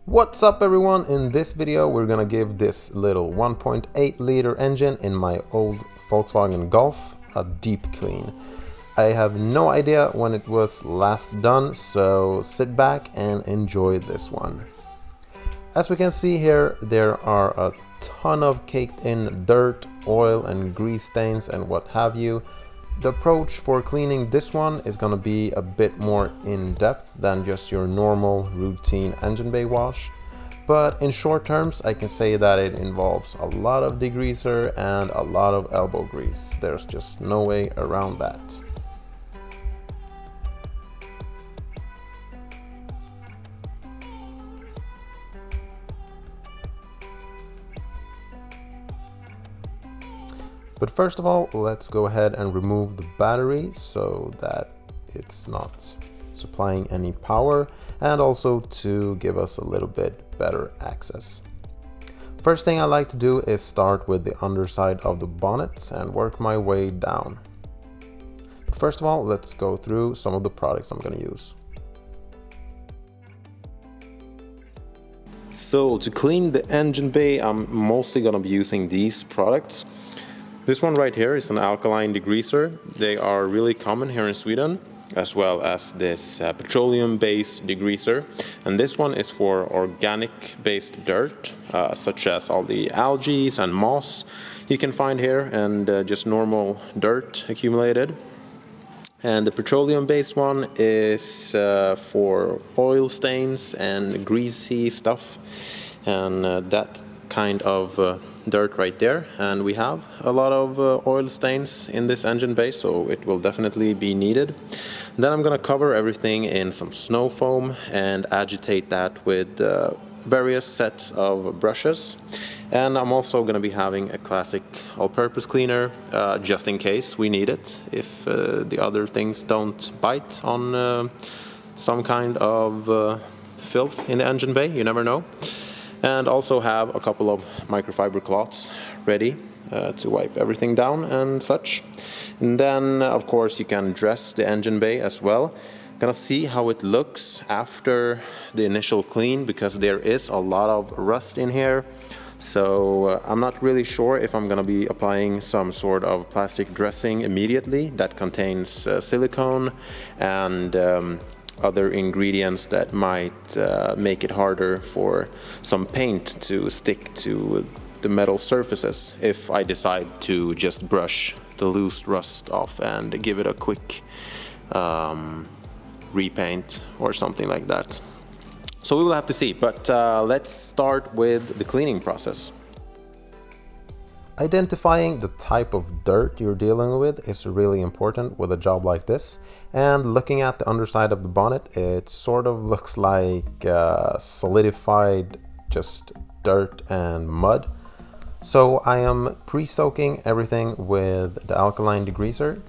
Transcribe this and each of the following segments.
What's up everyone? In this video we're gonna give this little 1.8 liter engine in my old Volkswagen Golf a deep clean. I have no idea when it was last done, so sit back and enjoy this one. As we can see here, there are a ton of caked in dirt, oil and grease stains and what have you. The approach for cleaning this one is going to be a bit more in-depth than just your normal routine engine bay wash. But in short terms, I can say that it involves a lot of degreaser and a lot of elbow grease. There's just no way around that. But first of all, let's go ahead and remove the battery so that it's not supplying any power, and also to give us a little bit better access. First thing I like to do is start with the underside of the bonnet and work my way down. But first of all, let's go through some of the products I'm going to use. So to clean the engine bay, I'm mostly going to be using these products. This one right here is an alkaline degreaser. They are really common here in Sweden, as well as this petroleum-based degreaser. And this one is for organic-based dirt, such as all the algae and moss you can find here, and just normal dirt accumulated. And the petroleum-based one is for oil stains and greasy stuff, and that kind of dirt right there. And we have a lot of oil stains in this engine bay, so it will definitely be needed. Then I'm going to cover everything in some snow foam and agitate that with various sets of brushes. And I'm also going to be having a classic all-purpose cleaner just in case we need it, if the other things don't bite on some kind of filth in the engine bay. You never know. And also have a couple of microfiber cloths ready to wipe everything down and such. And then of course you can dress the engine bay as well. Gonna see how it looks after the initial clean, because there is a lot of rust in here. So I'm not really sure if I'm gonna be applying some sort of plastic dressing immediately that contains silicone and other ingredients that might make it harder for some paint to stick to the metal surfaces, if I decide to just brush the loose rust off and give it a quick repaint or something like that. So we will have to see, but let's start with the cleaning process. Identifying the type of dirt you're dealing with is really important with a job like this. And looking at the underside of the bonnet, it sort of looks like solidified just dirt and mud. So I am pre-soaking everything with the alkaline degreaser.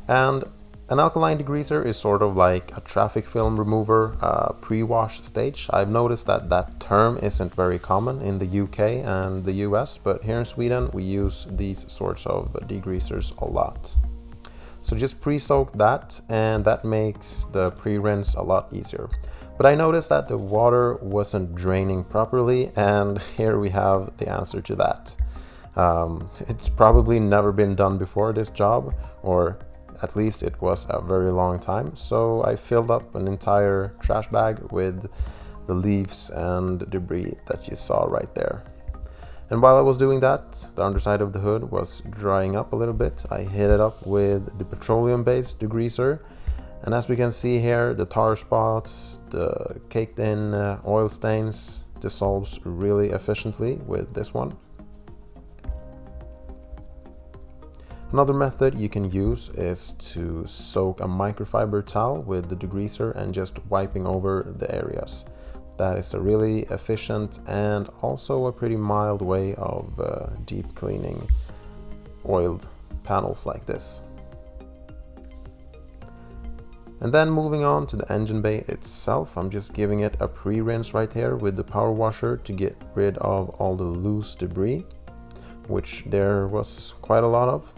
And an alkaline degreaser is sort of like a traffic film remover pre-wash stage. I've noticed that that term isn't very common in the UK and the US, but here in Sweden we use these sorts of degreasers a lot. So just pre-soak that, and that makes the pre-rinse a lot easier. But I noticed that the water wasn't draining properly, and here we have the answer to that. It's probably never been done before, this job, or at least it was a very long time. So I filled up an entire trash bag with the leaves and debris that you saw right there. And while I was doing that, the underside of the hood was drying up a little bit. I hit it up with the petroleum-based degreaser. And as we can see here, the tar spots, the caked in oil stains dissolves really efficiently with this one. Another method you can use is to soak a microfiber towel with the degreaser and just wiping over the areas. That is a really efficient and also a pretty mild way of deep cleaning oiled panels like this. And then moving on to the engine bay itself, I'm just giving it a pre-rinse right here with the power washer to get rid of all the loose debris, which there was quite a lot of.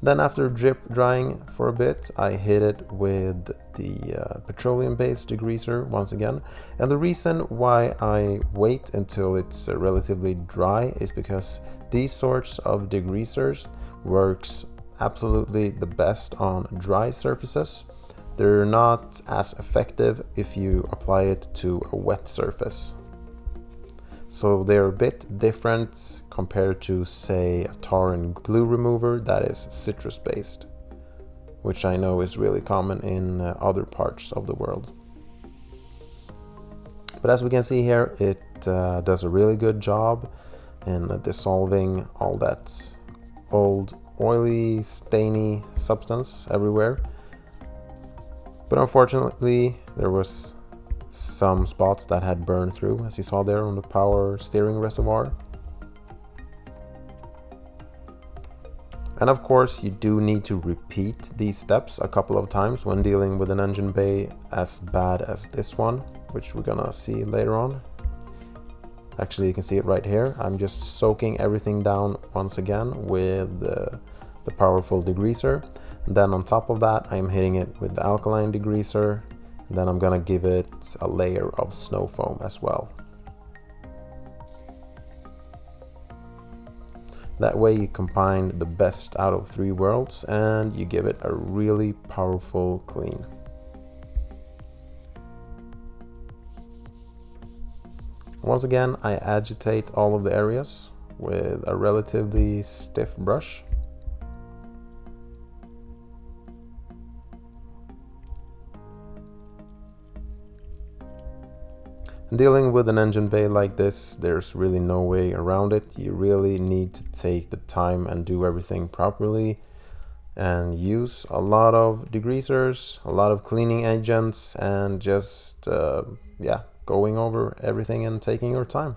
Then after drip drying for a bit, I hit it with the petroleum-based degreaser once again. And the reason why I wait until it's relatively dry is because these sorts of degreasers works absolutely the best on dry surfaces. They're not as effective if you apply it to a wet surface. So they're a bit different compared to, say, a tar and glue remover that is citrus based, which I know is really common in other parts of the world. But as we can see here, it does a really good job in dissolving all that old oily, stainy substance everywhere. But unfortunately, there was some spots that had burned through, as you saw there on the power steering reservoir. And of course, you do need to repeat these steps a couple of times when dealing with an engine bay as bad as this one, which we're gonna see later on. Actually, you can see it right here. I'm just soaking everything down once again with the powerful degreaser. And then on top of that, I'm hitting it with the alkaline degreaser. And then I'm gonna give it a layer of snow foam as well. That way you combine the best out of three worlds and you give it a really powerful clean. Once again, I agitate all of the areas with a relatively stiff brush. Dealing with an engine bay like this, there's really no way around it. You really need to take the time and do everything properly and use a lot of degreasers, a lot of cleaning agents, and just going over everything and taking your time.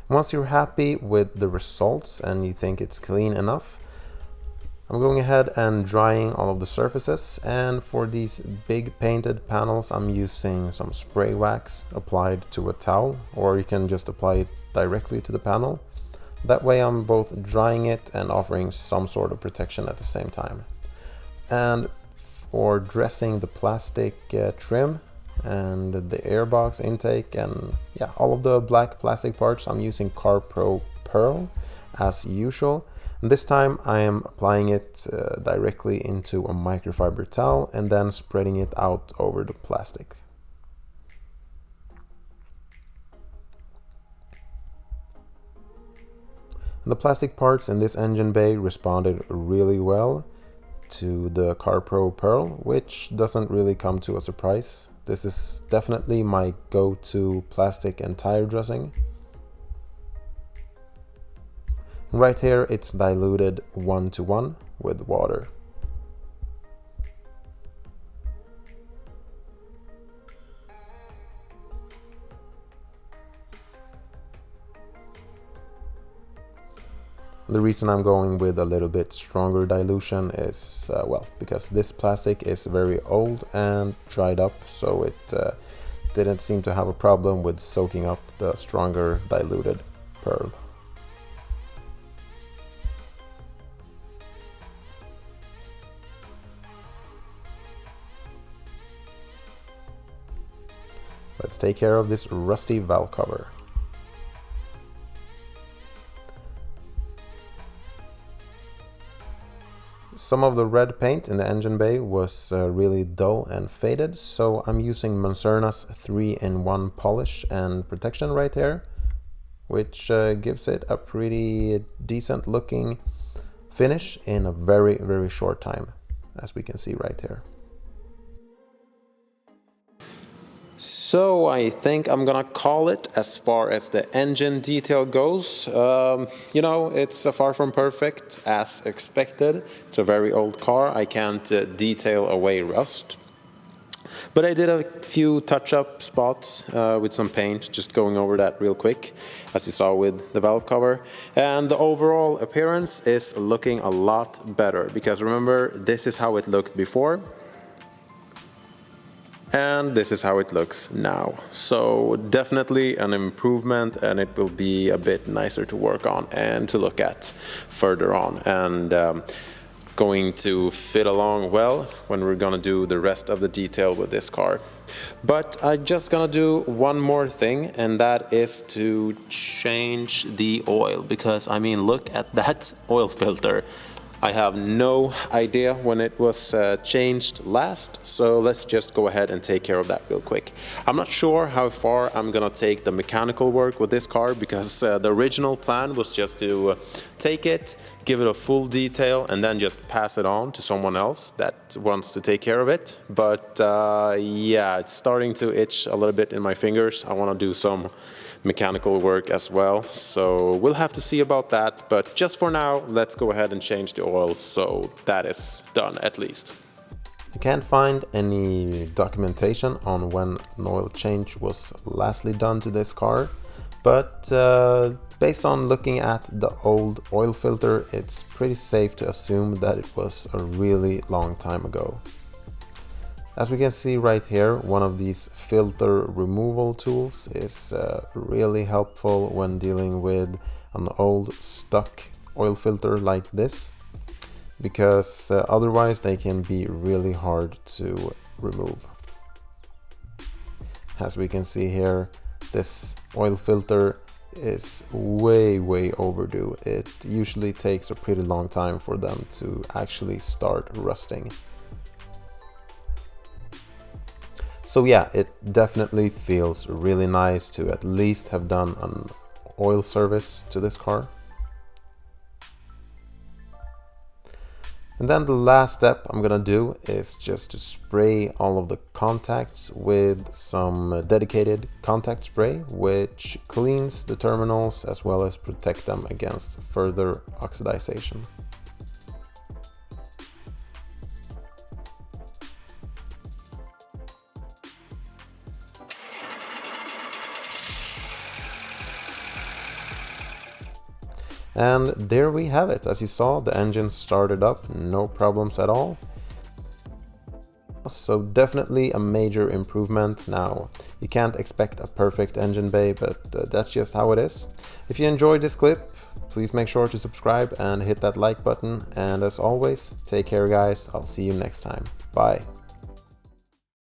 Once you're happy with the results and you think it's clean enough, I'm going ahead and drying all of the surfaces, and for these big painted panels I'm using some spray wax applied to a towel, or you can just apply it directly to the panel. That way I'm both drying it and offering some sort of protection at the same time. And for dressing the plastic trim and the airbox intake and all of the black plastic parts, I'm using CarPro Pearl as usual. And this time I am applying it directly into a microfiber towel and then spreading it out over the plastic. And the plastic parts in this engine bay responded really well to the CarPro Pearl, which doesn't really come to a surprise. This is definitely my go-to plastic and tire dressing. Right here it's diluted 1:1 with water. The reason I'm going with a little bit stronger dilution is, because this plastic is very old and dried up, so it didn't seem to have a problem with soaking up the stronger diluted pearl. Let's take care of this rusty valve cover. Some of the red paint in the engine bay was really dull and faded, so I'm using Mancerna's 3-in-1 polish and protection right here, which gives it a pretty decent looking finish in a very, very short time, as we can see right here. So I think I'm gonna call it as far as the engine detail goes. It's far from perfect as expected. It's a very old car. I can't detail away rust. But I did a few touch-up spots with some paint, just going over that real quick, as you saw with the valve cover. And the overall appearance is looking a lot better, because remember, this is how it looked before. And this is how it looks now. So definitely an improvement, and it will be a bit nicer to work on and to look at further on. And going to fit along well when we're gonna do the rest of the detail with this car. But I'm just gonna do one more thing, and that is to change the oil, because I mean, look at that oil filter. I have no idea when it was changed last, so let's just go ahead and take care of that real quick. I'm not sure how far I'm gonna take the mechanical work with this car, because the original plan was just to take it, give it a full detail, and then just pass it on to someone else that wants to take care of it. But yeah, it's starting to itch a little bit in my fingers. I wanna do some mechanical work as well, so we'll have to see about that. But just for now, let's go ahead and change the oil, so that is done at least. You can't find any documentation on when an oil change was lastly done to this car, but based on looking at the old oil filter, it's pretty safe to assume that it was a really long time ago. As we can see right here, one of these filter removal tools is really helpful when dealing with an old stuck oil filter like this, because otherwise they can be really hard to remove. As we can see here, this oil filter is way overdue. It usually takes a pretty long time for them to actually start rusting. So yeah, it definitely feels really nice to at least have done an oil service to this car. And then the last step I'm gonna do is just to spray all of the contacts with some dedicated contact spray, which cleans the terminals as well as protect them against further oxidization. And there we have it. As you saw, the engine started up, no problems at all. So definitely a major improvement. Now, you can't expect a perfect engine bay, but that's just how it is. If you enjoyed this clip, please make sure to subscribe and hit that like button. And as always, take care guys. I'll see you next time. Bye.